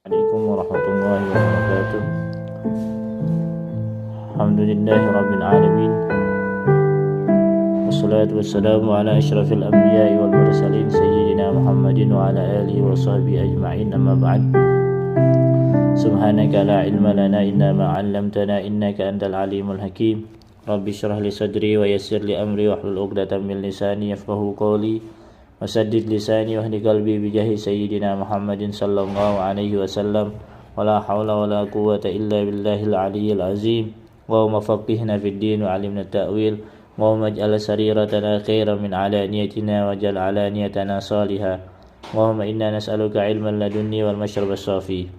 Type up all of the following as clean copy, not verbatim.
Assalamualaikum warahmatullahi wabarakatuh. Alhamdulillahi rabbil alamin. Wassalatu wassalamu ala asyrafil anbiya'i wal mursalin sayyidina Muhammadin wa ala alihi wa sahbihi ajma'in, amma ba'd. Subhanaka la ilma lana illa ma 'allamtana innaka antal alimul hakim. Rabbi shrah li sadri wa yassir li amri wahlul 'uqdatam min lisani yafqahu qawli. Wasaddid lisani wahdi qalbi bijahi sayyidina Muhammadin sallallahu alaihi wasallam. Wala hawla wala quwwata illa billahil aliyyil azim. Wa faqihna fid din wa alimna ta'wil. Wa maj'al sariratana khairan min alaniyatina wa jal alaniyatana salihah. Wa inna nas'aluka ilman ladunni wal mashrab as-safi.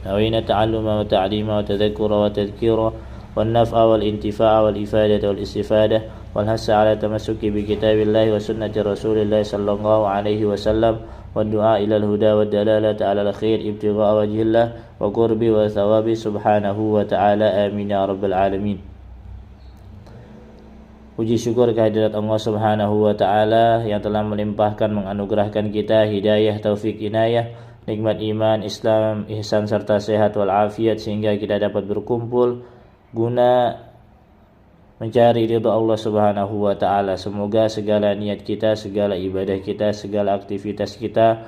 Nawina ta'alluma wa ta'lima wa tadhakkura wa tadhkira wan naf'a wal intifa'a wal ifadata wal istifadah والحث على التمسك بكتاب الله وسنة رسول الله صلى الله عليه وسلم والدعاء إلى الهدى والدلالة على الخير ابتغاء وجه الله وقرب وثواب سبحانه وتعالى آمين يا رب العالمين. Puji syukur kehadirat Allah Subhanahu wa taala yang telah melimpahkan menganugerahkan kita hidayah, taufik, inayah, nikmat iman, Islam, ihsan serta sehat wal afiat sehingga kita dapat berkumpul guna mencari ridha Allah Subhanahu wa taala. Semoga segala niat kita, segala ibadah kita, segala aktivitas kita,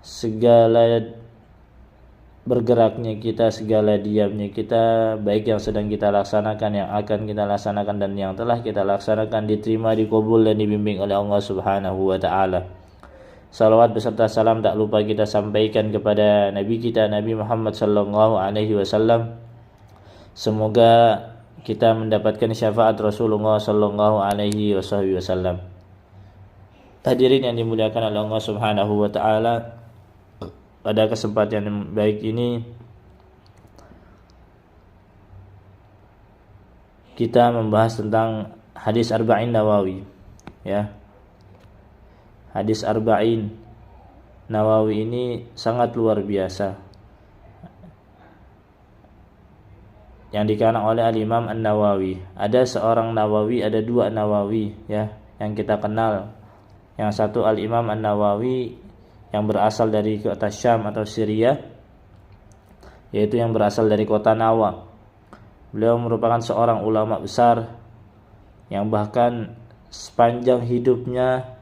segala bergeraknya kita, segala diamnya kita, baik yang sedang kita laksanakan, yang akan kita laksanakan dan yang telah kita laksanakan, diterima, dikabul dan dibimbing oleh Allah Subhanahu wa taala. Salawat beserta salam tak lupa kita sampaikan kepada Nabi kita Nabi Muhammad sallallahu alaihi wasallam. Semoga kita mendapatkan syafaat Rasulullah sallallahu alaihi wasallam. Hadirin yang dimuliakan oleh Allah Subhanahu wa taala, pada kesempatan yang baik ini kita membahas tentang hadis Arba'in Nawawi, ya. Hadis Arba'in Nawawi ini sangat luar biasa, yang dikarang oleh Al-Imam An-Nawawi. Ada seorang Nawawi, ada dua Nawawi, ya, yang kita kenal. Yang satu Al-Imam An-Nawawi yang berasal dari kota Syam atau Syria, yaitu yang berasal dari kota Nawa. Beliau merupakan seorang ulama besar yang bahkan sepanjang hidupnya,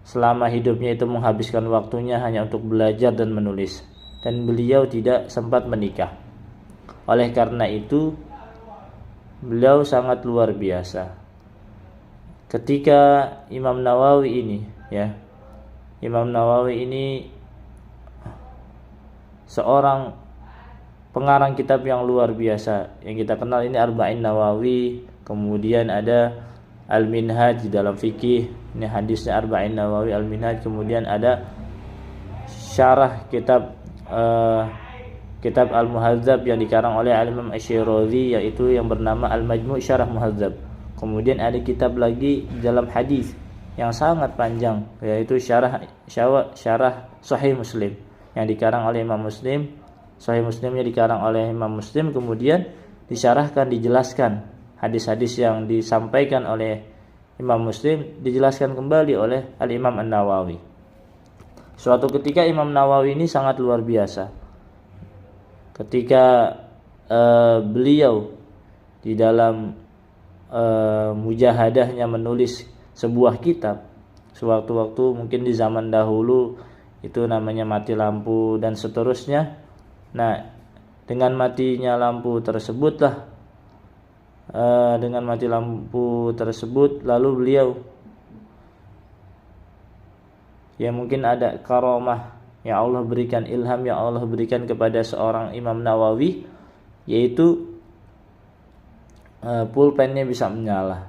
selama hidupnya itu menghabiskan waktunya hanya untuk belajar dan menulis, dan beliau tidak sempat menikah. Oleh karena itu beliau sangat luar biasa. Ketika Imam Nawawi ini, ya, Imam Nawawi ini seorang pengarang kitab yang luar biasa. Yang kita kenal ini Arba'in Nawawi, kemudian ada Al-Minhaj di dalam fikih, ini hadisnya Arba'in Nawawi Al-Minhaj, kemudian ada syarah kitab Kitab Al-Muhadzab yang dikarang oleh Al-Imam Asy-Syirazi, yaitu yang bernama Al-Majmu' Syarah Muhadzab. Kemudian ada kitab lagi dalam hadis yang sangat panjang, yaitu syarah Sahih Muslim yang dikarang oleh Imam Muslim. Sahih Muslimnya dikarang oleh Imam Muslim, kemudian disyarahkan, dijelaskan hadis-hadis yang disampaikan oleh Imam Muslim, dijelaskan kembali oleh Al-Imam An-Nawawi. Suatu ketika Imam Nawawi ini sangat luar biasa. Ketika beliau di dalam mujahadahnya menulis sebuah kitab, sewaktu-waktu mungkin di zaman dahulu itu namanya mati lampu dan seterusnya. Nah, dengan matinya lampu tersebutlah, lalu beliau, ya, mungkin ada karamah yang Allah berikan, ilham yang Allah berikan kepada seorang Imam Nawawi, yaitu pulpennya bisa menyala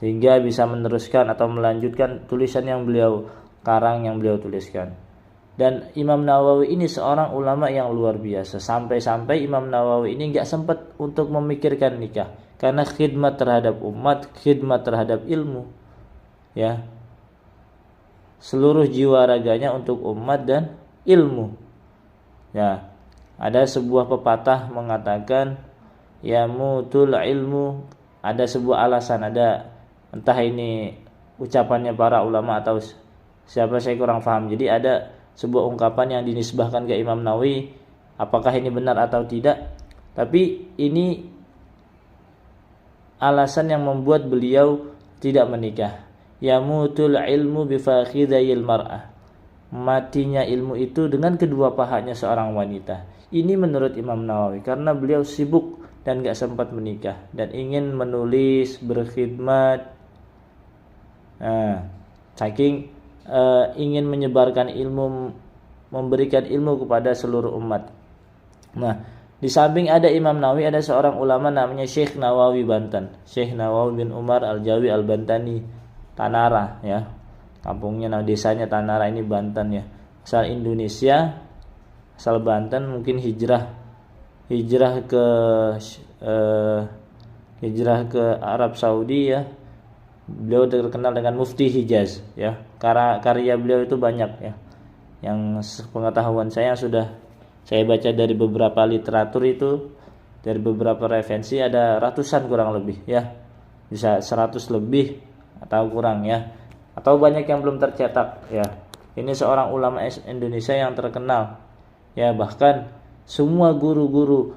sehingga bisa meneruskan atau melanjutkan tulisan yang beliau karang, yang beliau tuliskan. Dan Imam Nawawi ini seorang ulama yang luar biasa, sampai-sampai Imam Nawawi ini enggak sempat untuk memikirkan nikah karena khidmat terhadap umat, khidmat terhadap ilmu, ya. Seluruh jiwa raganya untuk umat dan ilmu. Ya, ada sebuah pepatah mengatakan ya mutul ilmu, ada sebuah alasan, ada, entah ini ucapannya para ulama atau siapa, saya kurang paham. Jadi ada sebuah ungkapan yang dinisbahkan ke Imam Nawawi. Apakah ini benar atau tidak? Tapi ini alasan yang membuat beliau tidak menikah. Yamutul ilmu bifakhidayil mar'ah. Matinya ilmu itu dengan kedua pahanya seorang wanita. Ini menurut Imam Nawawi karena beliau sibuk dan gak sempat menikah dan ingin menulis, berkhidmat. Saking ingin menyebarkan ilmu, memberikan ilmu kepada seluruh umat. Nah, di samping ada Imam Nawawi, ada seorang ulama namanya Syekh Nawawi Banten, Syekh Nawawi bin Umar Al-Jawi Al-Bantani, Tanara ya. Kampungnya, desanya Tanara ini Banten ya. Asal Indonesia, asal Banten, mungkin hijrah ke Arab Saudi ya. Beliau terkenal dengan Mufti Hijaz ya. Karya beliau itu banyak ya. Yang pengetahuan saya sudah saya baca dari beberapa literatur itu, dari beberapa referensi, ada ratusan kurang lebih ya. Bisa 100 lebih atau kurang ya. Atau banyak yang belum tercetak ya. Ini seorang ulama Indonesia yang terkenal ya. Bahkan semua guru-guru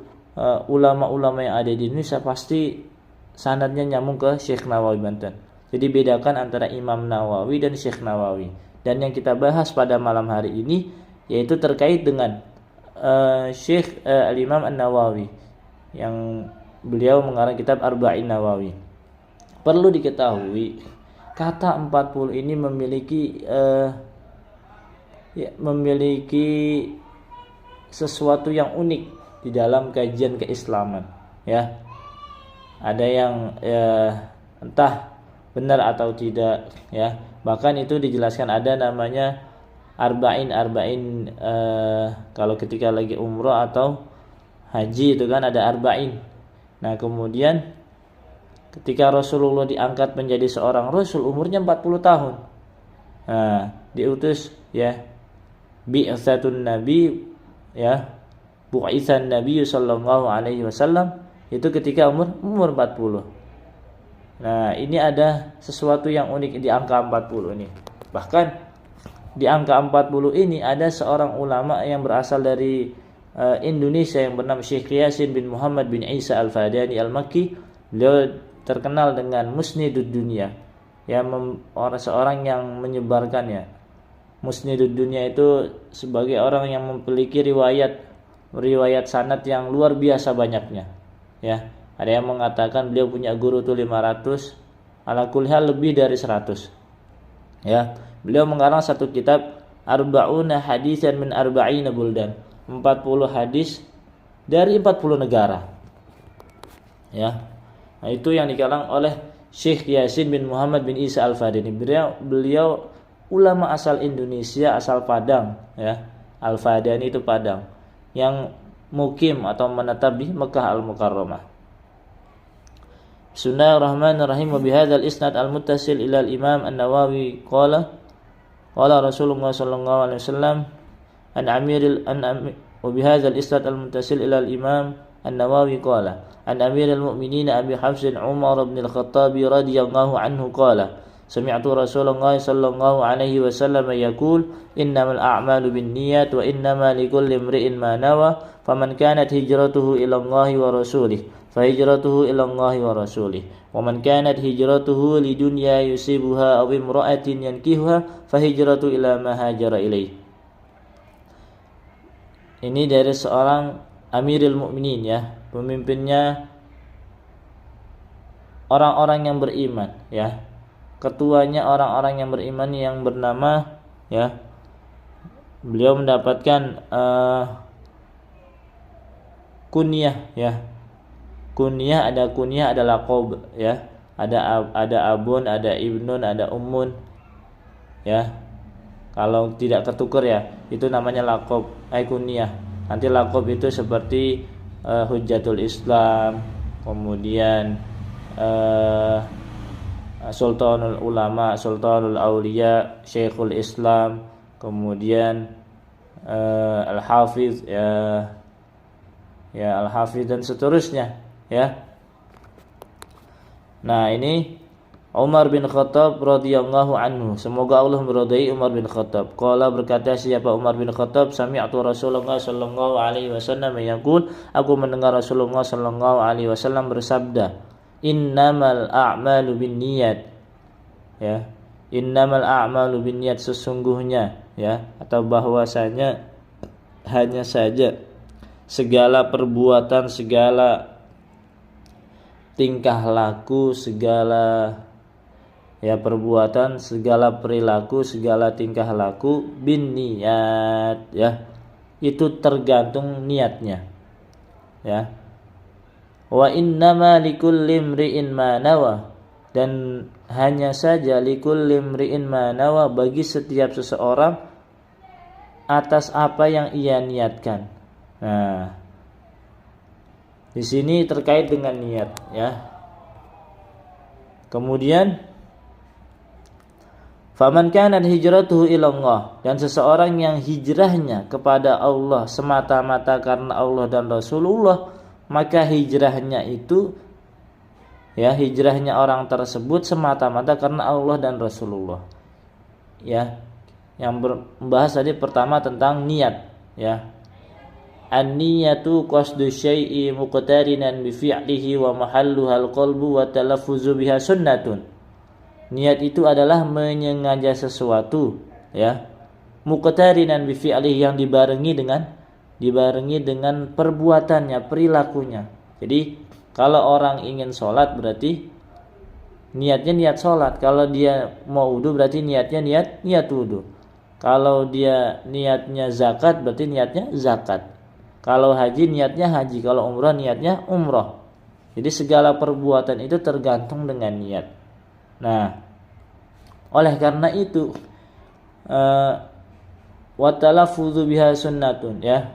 ulama-ulama yang ada di Indonesia pasti sanadnya nyambung ke Syekh Nawawi Banten. Jadi bedakan antara Imam Nawawi dan Syekh Nawawi. Dan yang kita bahas pada malam hari ini yaitu terkait dengan Syekh Al-Imam An-Nawawi yang beliau mengarang kitab Arba'in Nawawi. Perlu diketahui kata 40 ini memiliki sesuatu yang unik di dalam kajian keislaman ya. Ada yang entah benar atau tidak ya. Bahkan itu dijelaskan ada namanya arba'in kalau ketika lagi umroh atau haji itu kan ada arba'in. Nah, kemudian ketika Rasulullah diangkat menjadi seorang rasul umurnya 40 tahun. Nah, diutus ya bi'tsatun nabi ya, bu'itsan nabi sallallahu alaihi wasallam itu ketika umur 40. Nah, ini ada sesuatu yang unik di angka 40 ini. Bahkan di angka 40 ini ada seorang ulama yang berasal dari Indonesia yang bernama Syekh Yasin bin Muhammad bin Isa Al-Fadani Al-Makki. Beliau terkenal dengan Musnidud Dunya. Ya, seorang yang menyebarkannya. Musnidud Dunya itu sebagai orang yang memiliki riwayat sanad yang luar biasa banyaknya. Ya, ada yang mengatakan beliau punya guru tuh 500, ala kulli hal lebih dari 100. Ya, beliau mengarang satu kitab Arba'una hadisan min arba'ina buldan, 40 hadis dari 40 negara. Ya. Nah, itu yang dikarang oleh Syekh Yasin bin Muhammad bin Isa Al-Fadani. Beliau ulama asal Indonesia, asal Padang ya. Al-Fadani itu Padang, yang mukim atau menetap di Mekah Al-Mukarramah. Bismillahirrahmanirrahim. Wa bihadzal isnad al-muttasil ila al-Imam An-Nawawi qala Rasulullah sallallahu alaihi wasallam wa bihadzal isnad al-muttasil ila al-Imam An-Nawawi qala an Amiril Mu'minin Abi Hafs Umar bin Al-Khattab radhiyallahu anhu qala sami'tu Rasulullah sallallahu alaihi wasallam yaqul innamal a'malu binniyat wa innama likulli imri'in ma nawa faman kanat hijratuhu ila Allah wa rasulih fahijratuhu ila Allah wa rasulih wa man kanat hijratuhu lidunya yusibuha aw imra'atin yankihuha fahijratu ila ma hajara ilaih. Ini dari seorang Amirul Mukminin ya, pemimpinnya orang-orang yang beriman ya. Ketuanya orang-orang yang beriman yang bernama ya, beliau mendapatkan kunyah ya. Kunyah ada laqab ya. Ada abun, ada ibnun, ada ummun ya. Kalau tidak ketuker ya, itu namanya laqab, kunyah. Nanti laqab itu seperti Hujjatul Islam, kemudian Sultanul Ulama, Sultanul Aulia, Syekhul Islam, kemudian Al-Hafiz ya Al-Hafiz dan seterusnya ya. Nah, ini Umar bin Khattab radhiyallahu anhu, semoga Allah meridai Umar bin Khattab. Qala, berkata siapa Umar bin Khattab, sami'tu Rasulullah sallallahu alaihi wasallam yaqul, aku mendengar Rasulullah sallallahu alaihi wasallam bersabda, innamal a'malu binniyat. Ya, innamal a'malu binniyat, sesungguhnya, ya, atau bahwasanya hanya saja segala perbuatan, segala tingkah laku, segala perbuatan, segala perilaku, segala tingkah laku bin niat, ya, itu tergantung niatnya, ya. Wa innama likulli imri'in ma nawa, dan hanya saja likulli imri'in ma nawa, bagi setiap seseorang atas apa yang ia niatkan. Nah, di sini terkait dengan niat, ya. Kemudian faman kanat hijratuhu ilallah, dan seseorang yang hijrahnya kepada Allah semata-mata karena Allah dan Rasulullah, maka hijrahnya itu, ya, hijrahnya orang tersebut semata-mata karena Allah dan Rasulullah. Ya, yang membahas tadi pertama tentang niat, ya. An-niyatu qasdu syai'i muqtarinan bi fi'lihi wa mahalluhal qalbu wa talaffuzu biha sunnatun. Niat itu adalah menyengaja sesuatu, ya, muqtarinan bi fi'lihi, yang dibarengi dengan perbuatannya, perilakunya. Jadi kalau orang ingin sholat berarti niatnya niat sholat. Kalau dia mau wudu berarti niatnya niat wudu. Kalau dia niatnya zakat berarti niatnya zakat. Kalau haji niatnya haji. Kalau umrah niatnya umrah. Jadi segala perbuatan itu tergantung dengan niat. Nah, oleh karena itu wa talaffuzu biha sunnatun, ya.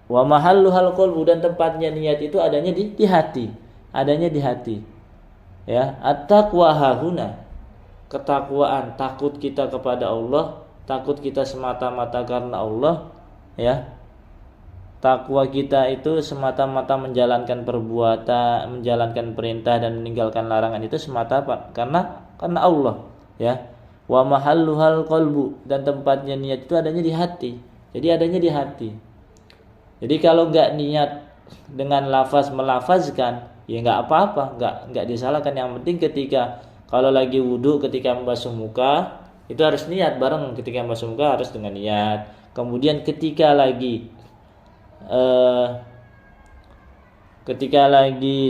Wa mahalluhal qalbu, dan tempatnya niat itu adanya di hati, adanya di hati, ya. At-taqwa hahuna, ketakwaan, takut kita kepada Allah, takut kita semata-mata karena Allah, ya. Takwa kita itu semata-mata menjalankan perbuatan, menjalankan perintah dan meninggalkan larangan itu semata karena Allah, ya. Wa mahalluhal qalbu, dan tempatnya niat itu adanya di hati. Jadi adanya di hati. Jadi kalau enggak niat dengan lafaz melafazkan, ya enggak apa-apa, enggak disalahkan. Yang penting ketika kalau lagi wudu, ketika membasuh muka itu harus niat bareng, ketika membasuh muka harus dengan niat. Kemudian ketika lagi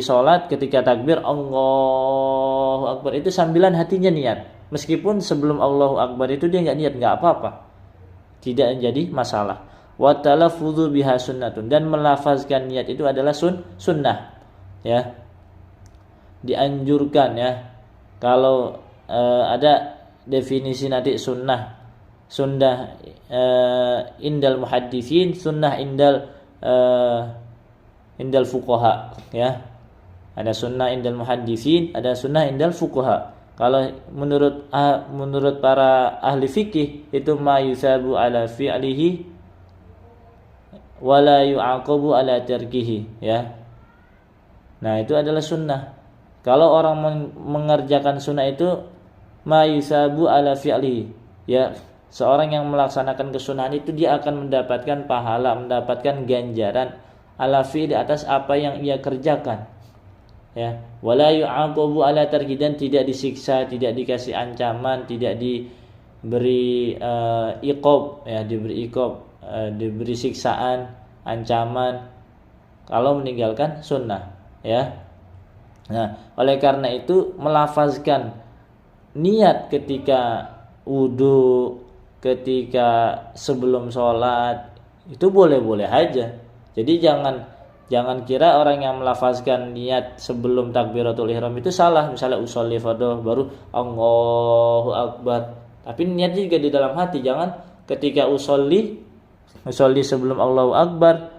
sholat, ketika takbir Allahu Akbar, itu sambilan hatinya niat. Meskipun sebelum Allahu Akbar itu dia enggak niat, enggak apa-apa, tidak menjadi masalah. Wa talaffuzu biha sunnatun, dan melafazkan niat itu adalah sunnah, ya. Dianjurkan, ya. Kalau ada definisi nanti sunnah indal muhadditsin, sunnah indal fuqaha, ya. Ada sunnah indal muhadditsin, ada sunnah indal fuqaha. Kalau menurut para ahli fikih itu ma yusabu ala fi'lihi wa la yu'aqabu ala tarkihi, ya. Nah, itu adalah sunnah. Kalau orang mengerjakan sunnah itu ma yusabu ala fi'lihi, ya. Seorang yang melaksanakan kesunahan itu dia akan mendapatkan pahala, mendapatkan ganjaran ala fi'li, atas apa yang ia kerjakan, ya. Wala yu'aqabu ala tarki, dan tidak disiksa, tidak dikasih ancaman, tidak diberi iqab, ya, diberi siksaan, ancaman kalau meninggalkan sunnah, ya. Nah, oleh karena itu melafazkan niat ketika wudu, ketika sebelum sholat itu boleh-boleh aja. Jadi jangan kira orang yang melafazkan niat sebelum takbiratul ihram itu salah. Misalnya usolli fardhu baru Allahu Akbar, tapi niatnya juga di dalam hati. Jangan ketika usolli sebelum Allahu Akbar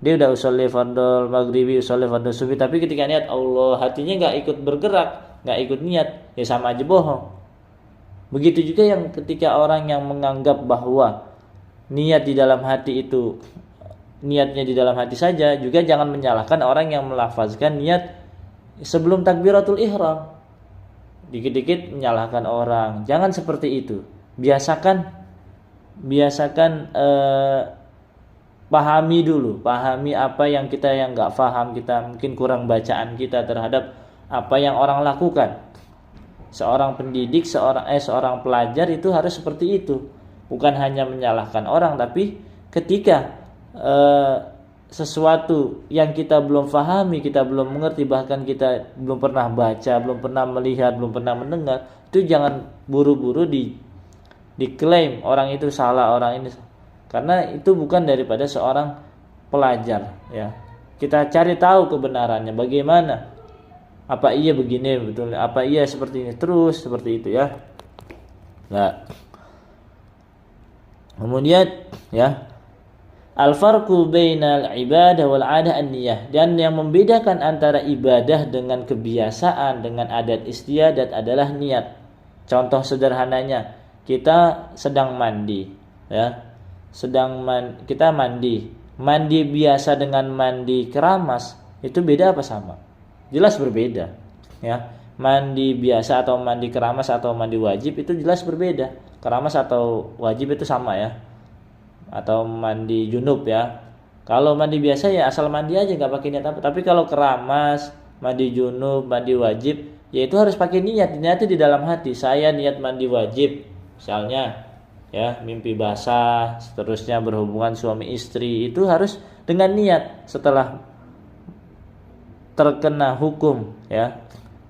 dia udah usolli fardhu maghribi, usolli fardhu subuh, tapi ketika niat Allah, hatinya nggak ikut bergerak, nggak ikut niat, ya sama aja bohong. Begitu juga yang ketika orang yang menganggap bahwa niat di dalam hati itu niatnya di dalam hati saja, juga jangan menyalahkan orang yang melafazkan niat sebelum takbiratul ihram dikit-dikit menyalahkan orang. Jangan seperti itu. Biasakan pahami dulu, pahami apa yang kita yang nggak paham, kita mungkin kurang bacaan kita terhadap apa yang orang lakukan. Seorang pendidik, seorang pelajar itu harus seperti itu. Bukan hanya menyalahkan orang, tapi ketika sesuatu yang kita belum pahami, kita belum mengerti, bahkan kita belum pernah baca, belum pernah melihat, belum pernah mendengar, itu jangan buru-buru diklaim orang itu salah, orang ini, karena itu bukan daripada seorang pelajar, ya. Kita cari tahu kebenarannya, bagaimana, apa iya begini betul, apa iya seperti ini, terus seperti itu, ya. Nah, kemudian, ya, al-farqu bainal ibadah wal 'adah an-niyah, dan yang membedakan antara ibadah dengan kebiasaan, dengan adat istiadat adalah niat. Contoh sederhananya, kita sedang mandi, ya. Kita mandi biasa dengan mandi keramas, itu beda apa sama? Jelas berbeda, ya. Mandi biasa atau mandi keramas atau mandi wajib itu jelas berbeda. Keramas atau wajib itu sama, ya. Atau mandi junub, ya. Kalau mandi biasa ya asal mandi aja, nggak pakai niat apa. Tapi kalau keramas, mandi junub, mandi wajib, ya itu harus pakai niat. Niatnya di dalam hati. Saya niat mandi wajib, misalnya, ya, mimpi basah, seterusnya berhubungan suami istri, itu harus dengan niat. Setelah terkena hukum, ya,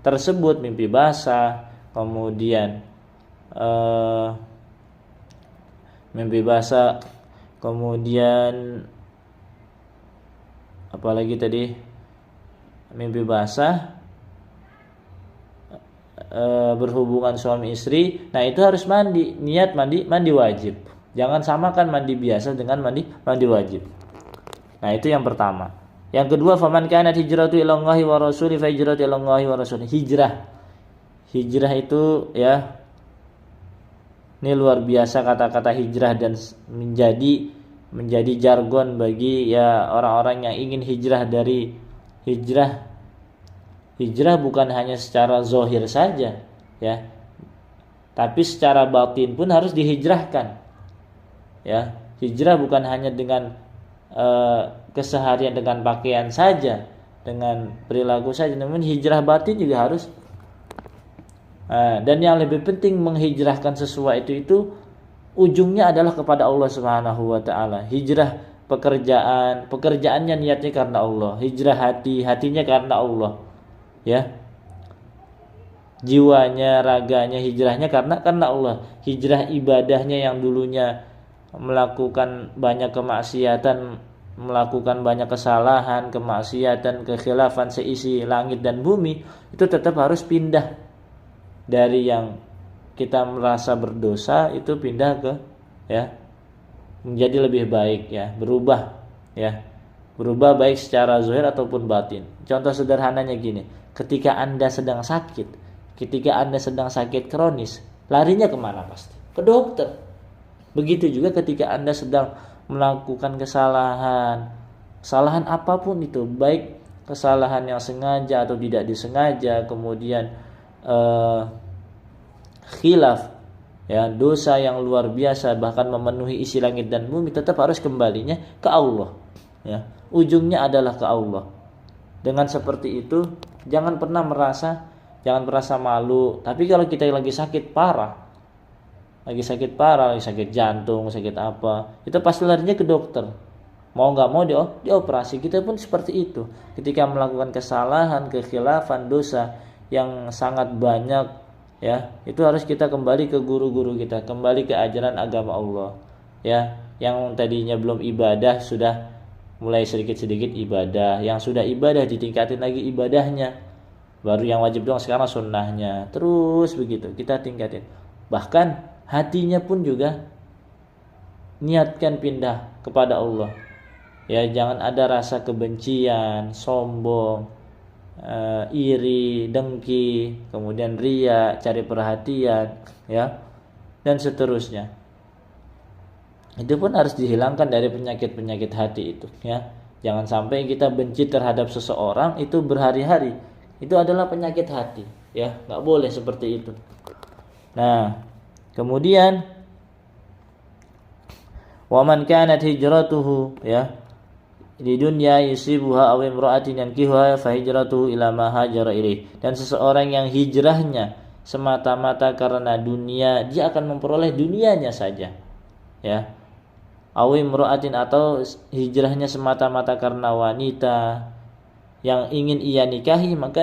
tersebut, mimpi basah, kemudian mimpi basah, kemudian apalagi tadi, mimpi basah, berhubungan suami istri, nah itu harus mandi, niat mandi wajib. Jangan samakan mandi biasa dengan mandi wajib. Nah itu yang pertama. Yang kedua, faman kanat hijratu ilallahi wa rasuli fa hijratu ilallahi wa rasuli. Hijrah itu, ya, ini luar biasa kata-kata hijrah, dan menjadi jargon bagi, ya, orang-orang yang ingin hijrah dari hijrah bukan hanya secara zahir saja, ya, tapi secara batin pun harus dihijrahkan, ya. Hijrah bukan hanya dengan keseharian, dengan pakaian saja, dengan perilaku saja, namun hijrah batin juga harus. Dan yang lebih penting, menghijrahkan sesuatu itu ujungnya adalah kepada Allah Subhanahu wa taala. Hijrah pekerjaannya niatnya karena Allah. Hijrah hatinya karena Allah, ya. Jiwanya, raganya, hijrahnya karena Allah. Hijrah ibadahnya yang dulunya melakukan banyak kemaksiatan, melakukan banyak kesalahan, kemaksiatan, kekhilafan seisi langit dan bumi, itu tetap harus pindah dari yang kita merasa berdosa, itu pindah ke, ya, menjadi lebih baik, ya, berubah baik secara zahir ataupun batin. Contoh sederhananya gini, ketika Anda sedang sakit kronis, larinya kemana? Pasti ke dokter. Begitu juga ketika Anda sedang melakukan kesalahan apapun itu, baik kesalahan yang sengaja atau tidak disengaja, kemudian khilaf, ya, dosa yang luar biasa, bahkan memenuhi isi langit dan bumi, tetap harus kembalinya ke Allah, ya. Ujungnya adalah ke Allah. Dengan seperti itu, jangan pernah merasa malu. Tapi kalau kita lagi sakit parah, lagi sakit jantung, sakit apa, itu pasti larinya ke dokter. Mau nggak mau dioperasi. Kita pun seperti itu. Ketika melakukan kesalahan, kekhilafan, dosa yang sangat banyak, ya, itu harus kita kembali ke guru-guru kita, kembali ke ajaran agama Allah, ya. Yang tadinya belum ibadah sudah mulai sedikit-sedikit ibadah, yang sudah ibadah ditingkatin lagi ibadahnya, baru yang wajib doang sekarang sunnahnya, terus begitu kita tingkatin. Bahkan hatinya pun juga niatkan pindah kepada Allah, ya. Jangan ada rasa kebencian, sombong, iri, dengki, kemudian ria, cari perhatian, ya, dan seterusnya. Itu pun harus dihilangkan dari penyakit-penyakit hati itu, ya. Jangan sampai kita benci terhadap seseorang itu berhari-hari, Itu adalah penyakit hati, ya, nggak boleh seperti itu. Nah, kemudian wa man kanat hijratuhu, ya, di dunya yusibuha aw imra'atin yankihuha fa hijratuhu ila ma hajara ilaih. Dan seseorang yang hijrahnya semata-mata karena dunia, dia akan memperoleh dunianya saja, ya. Aw imra'atin, atau hijrahnya semata-mata karena wanita yang ingin ia nikahi, maka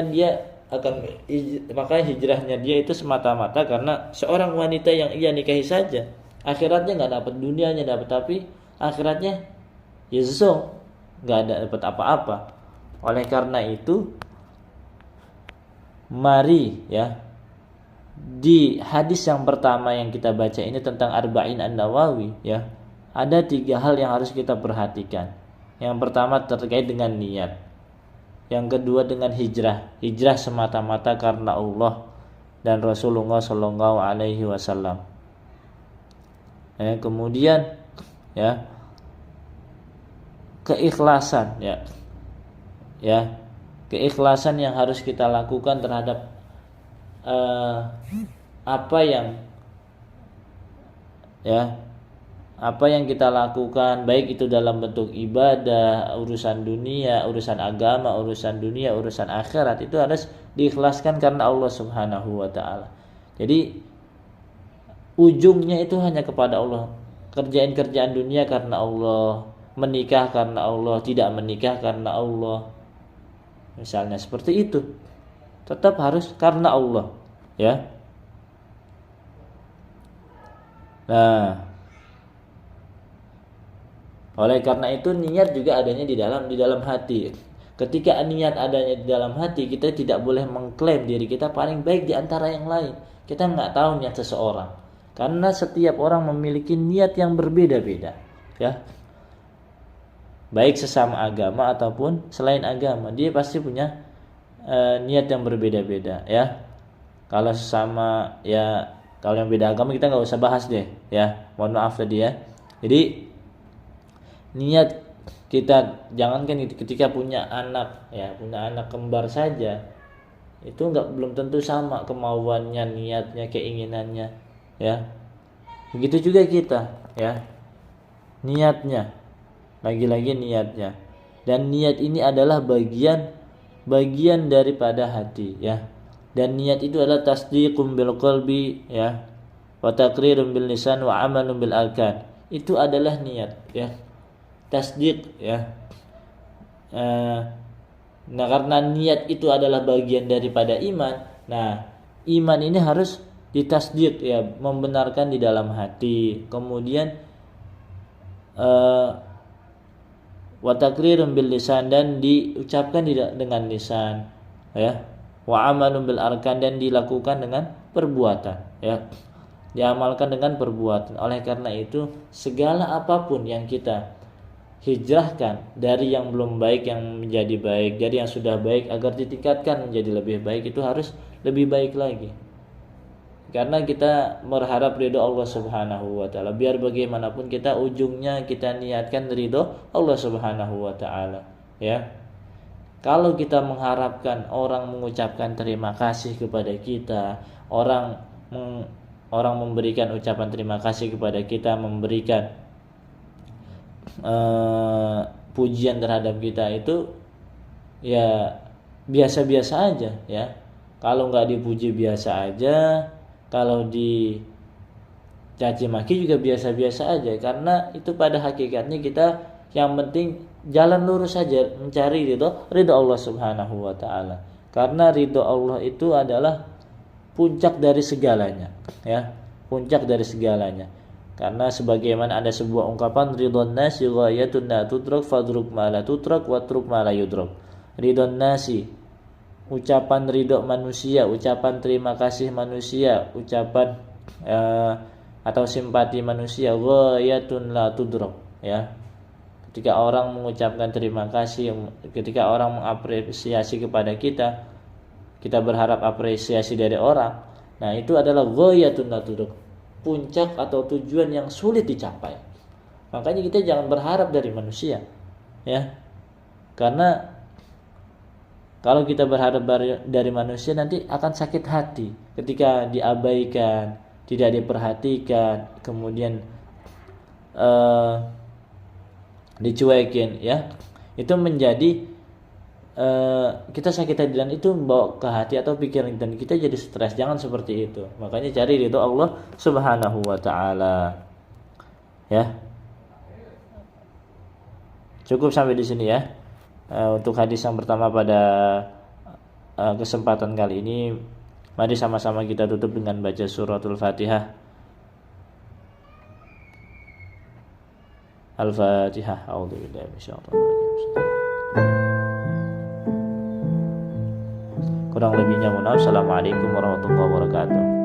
hijrahnya dia itu semata-mata karena seorang wanita yang ia nikahi saja. Akhiratnya nggak dapat, dunianya dapat, tapi akhiratnya ya zong, nggak dapat apa-apa. Oleh karena itu, mari, ya, di hadis yang pertama yang kita baca ini tentang Arba'in An-Nawawi, ya, ada 3 hal yang harus kita perhatikan. Yang pertama terkait dengan niat. Yang kedua dengan hijrah semata-mata karena Allah dan Rasulullah Shallallahu Alaihi Wasallam. Kemudian, ya, keikhlasan, ya, keikhlasan yang harus kita lakukan terhadap apa yang kita lakukan, baik itu dalam bentuk ibadah, urusan dunia, urusan agama, urusan dunia, urusan akhirat, itu harus diikhlaskan karena Allah Subhanahu wa taala. Jadi ujungnya itu hanya kepada Allah. Kerjaan dunia karena Allah, menikah karena Allah, tidak menikah karena Allah. Misalnya seperti itu. Tetap harus karena Allah, ya. Nah, oleh karena itu niat juga adanya di dalam hati. Ketika niat adanya di dalam hati, kita tidak boleh mengklaim diri kita paling baik di antara yang lain. Kita nggak tahu niat seseorang, karena setiap orang memiliki niat yang berbeda-beda, ya. Baik sesama agama ataupun selain agama, dia pasti punya niat yang berbeda-beda, ya. Kalau sesama, ya, kalau yang beda agama kita nggak usah bahas deh, ya. Mohon maaf tadi, ya. Jadi niat kita, jangankan ketika punya anak, ya, punya anak kembar saja, itu belum tentu sama kemauannya, niatnya, keinginannya, ya. Begitu juga kita, ya, niatnya, lagi-lagi niatnya. Dan niat ini adalah bagian daripada hati, ya. Dan niat itu adalah tasdiqum bil qalbi, ya, wa taqrirun bil lisan wa amalun bil arkan. Itu adalah niat, ya. Tasdiq, ya. Nah, karena niat itu adalah bagian daripada iman. Nah, iman ini harus ditasdiq, ya, membenarkan di dalam hati. Kemudian wa taqrirun bil lisan, dan diucapkan dengan lisan, ya. Wa amalun bil arkan, dan dilakukan dengan perbuatan, ya. Diamalkan dengan perbuatan. Oleh karena itu, segala apapun yang kita hijrahkan dari yang belum baik yang menjadi baik, dari yang sudah baik agar ditingkatkan menjadi lebih baik, itu harus lebih baik lagi. Karena kita berharap ridho Allah Subhanahu wa taala. Biar bagaimanapun kita ujungnya kita niatkan ridho Allah Subhanahu wa taala, ya. Kalau kita mengharapkan orang mengucapkan terima kasih kepada kita, orang memberikan ucapan terima kasih kepada kita, memberikan pujian terhadap kita, itu ya biasa-biasa aja, ya. Kalau nggak dipuji biasa aja, kalau dicaci maki juga biasa-biasa aja, karena itu pada hakikatnya kita yang penting jalan lurus saja mencari ridho Allah Subhanahu wa taala. Karena ridho Allah itu adalah puncak dari segalanya, ya, puncak dari segalanya. Karena sebagaimana ada sebuah ungkapan, ridhon nasi ghayatun la tudrak fadruk ma la tutrak watruk ma la yudrak. Ridhon nasi, ucapan ridho manusia, ucapan terima kasih manusia, ucapan atau simpati manusia, ghayatun la tudrak, ya. Ketika orang mengucapkan terima kasih, ketika orang mengapresiasi kepada kita, kita berharap apresiasi dari orang. Nah, itu adalah ghayatun la tudrak, puncak atau tujuan yang sulit dicapai. Makanya kita jangan berharap dari manusia, ya. Karena Kalau kita berharap dari manusia, nanti akan sakit hati ketika diabaikan, tidak diperhatikan, kemudian dicuekin, ya. Itu menjadi kita sakit hati, dan itu membawa ke hati atau pikiran, dan kita jadi stres. Jangan seperti itu. Makanya cari ridho Allah Subhanahu wa taala. Ya. Cukup sampai di sini ya. Untuk hadis yang pertama pada kesempatan kali ini, mari sama-sama kita tutup dengan baca suratul Fatihah. Al-Fatihah. A'udzubillahi minasyaitonir rajim. Kurang lebihnya mohon maaf. Assalamualaikum warahmatullahi wabarakatuh.